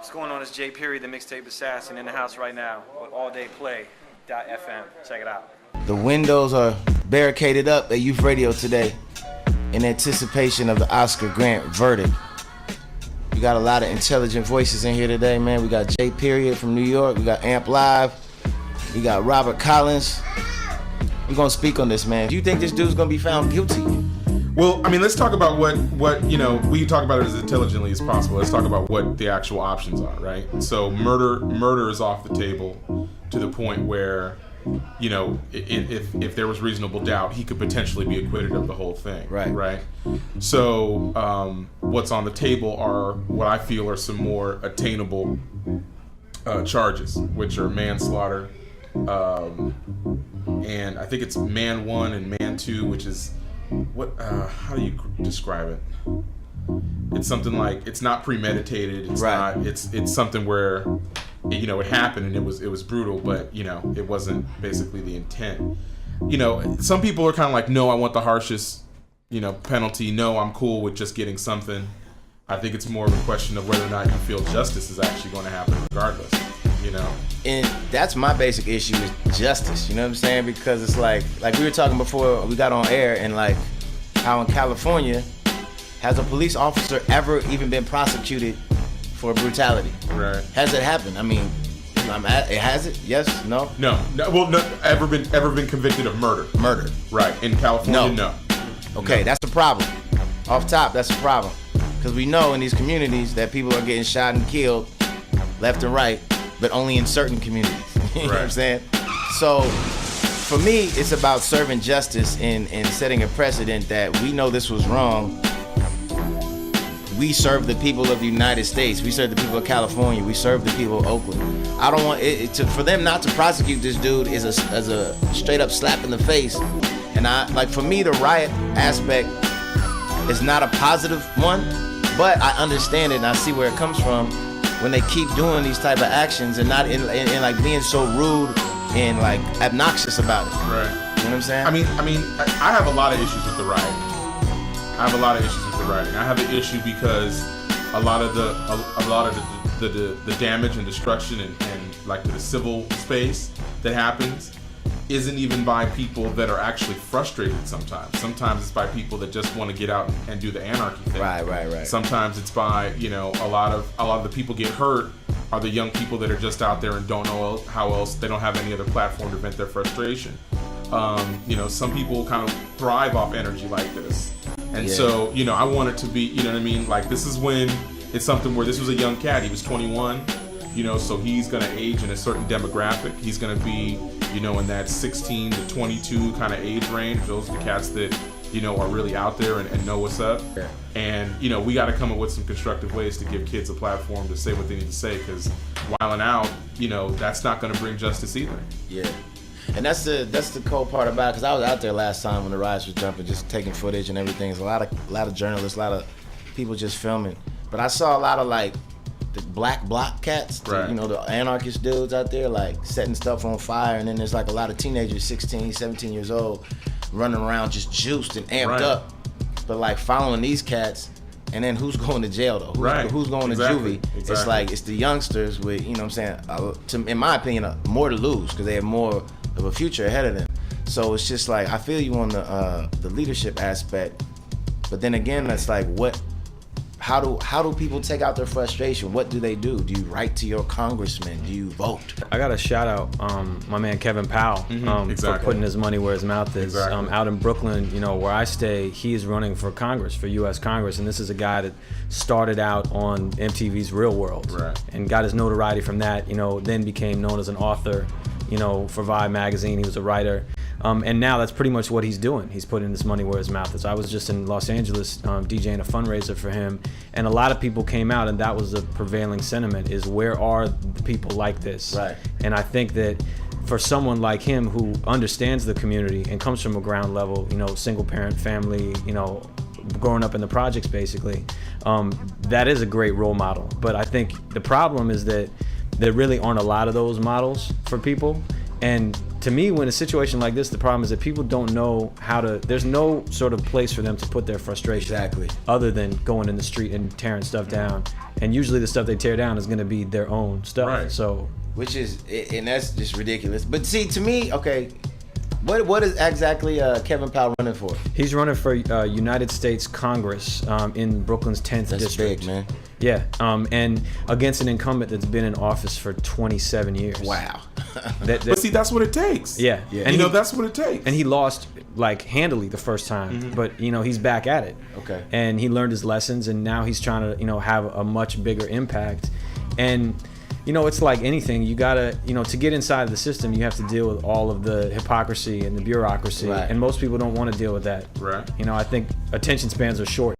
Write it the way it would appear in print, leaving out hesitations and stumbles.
What's going on? It's J. Period, the mixtape assassin, in the house right now with alldayplay.fm. Check it out. The windows are barricaded up at Youth Radio today in anticipation of the Oscar Grant verdict. We got a lot of intelligent voices in here today, man. We got J. Period from New York. We got Amp Live. We got Robert Collins. We're gonna speak on this, man. Do you think this dude's gonna be found guilty? Well, I mean, let's talk about what we can talk about it as intelligently as possible. Let's talk about what the actual options are, right? So murder is off the table to the point where, you know, if there was reasonable doubt, he could potentially be acquitted of the whole thing, right? So what's on the table are what I feel are some more attainable charges, which are manslaughter, and I think it's man 1 and man 2, which is how do you describe it? It's something like, it's not premeditated. It's not. It's something where, you know, it happened and it was brutal, but you know, it wasn't basically the intent. You know, some people are kind of like, no, I want the harshest, you know, penalty. No, I'm cool with just getting something. I think it's more of a question of whether or not you feel justice is actually going to happen regardless. You know, and that's my basic issue is justice. You know what I'm saying? Because it's like we were talking before we got on air, and like how in California, has a police officer ever even been prosecuted for brutality? Right. Has it happened? I mean, it has it? Yes? No? No. Well, no. Ever been convicted of murder? Murder. Right. In California, no. Okay, that's the problem. Off top, that's the problem. Because we know in these communities that people are getting shot and killed left and right, but only in certain communities. You know what I'm saying? So for me, it's about serving justice and setting a precedent that we know this was wrong. We serve the people of the United States. We serve the people of California. We serve the people of Oakland. I don't want for them not to prosecute this dude is as a straight up slap in the face. And for me, the riot aspect is not a positive one, but I understand it and I see where it comes from when they keep doing these type of actions and not in like being so rude and like obnoxious about it. Right. You know what I'm saying? I mean, I have a lot of issues with the rioting. I have an issue because a lot of the damage and destruction and like the civil space that happens isn't even by people that are actually frustrated sometimes. Sometimes it's by people that just want to get out and do the anarchy thing. Right. Sometimes it's by, you know, a lot of the people get hurt are the young people that are just out there and don't know how else, they don't have any other platform to vent their frustration. You know, some people kind of thrive off energy like this. And so, you know, I want it to be, you know what I mean? Like, this is when it's something where this was a young cat. He was 21, you know, so he's going to age in a certain demographic. He's going to be, you know, in that 16 to 22 kind of age range. Those are the cats that, you know, are really out there and know what's up. Yeah. And, you know, we got to come up with some constructive ways to give kids a platform to say what they need to say, because wilding out, you know, that's not going to bring justice either. Yeah. And that's the cold part about it, because I was out there last time when the riots was jumping, just taking footage and everything. There's a lot of journalists, a lot of people just filming. But I saw a lot of like the black bloc cats, you know, the anarchist dudes out there like setting stuff on fire, and then there's like a lot of teenagers, 16, 17 years old, running around just juiced and amped up, but like following these cats. And then who's going to jail though? Who's going to juvie? Exactly. It's like, it's the youngsters with, you know what I'm saying, in my opinion, more to lose because they have more of a future ahead of them. So it's just like, I feel you on the leadership aspect, but then again, that's like, how do people take out their frustration? What do they do? Do you write to your congressman? Do you vote? I got to shout out my man Kevin Powell for putting his money where his mouth is. Out in Brooklyn, you know, where I stay, he is running for Congress, for U.S. Congress, and this is a guy that started out on MTV's Real World and got his notoriety from that, you know, then became known as an author, you know, for Vibe magazine. He was a writer. And now that's pretty much what he's doing. He's putting his money where his mouth is. I was just in Los Angeles DJing a fundraiser for him, and a lot of people came out, and that was the prevailing sentiment, is where are the people like this? Right. And I think that for someone like him who understands the community and comes from a ground level, you know, single parent family, you know, growing up in the projects basically, that is a great role model. But I think the problem is that there really aren't a lot of those models for people. And to me, when a situation like this, the problem is that people don't know how to, there's no sort of place for them to put their frustration. Exactly. Other than going in the street and tearing stuff down. and usually the stuff they tear down is going to be their own stuff. Right. So, which is, and that's just ridiculous. But see, to me, okay, what is exactly Kevin Powell running for? He's running for United States Congress in Brooklyn's 10th That's district. big, man. Yeah, and against an incumbent that's been in office for 27 years. Wow. But see, that's what it takes. Yeah. And that's what it takes. And he lost like handily the first time, but he's back at it. Okay. And he learned his lessons, and now he's trying to have a much bigger impact. And it's like anything. You gotta, to get inside of the system, you have to deal with all of the hypocrisy and the bureaucracy. Right. And most people don't want to deal with that. Right. I think attention spans are short.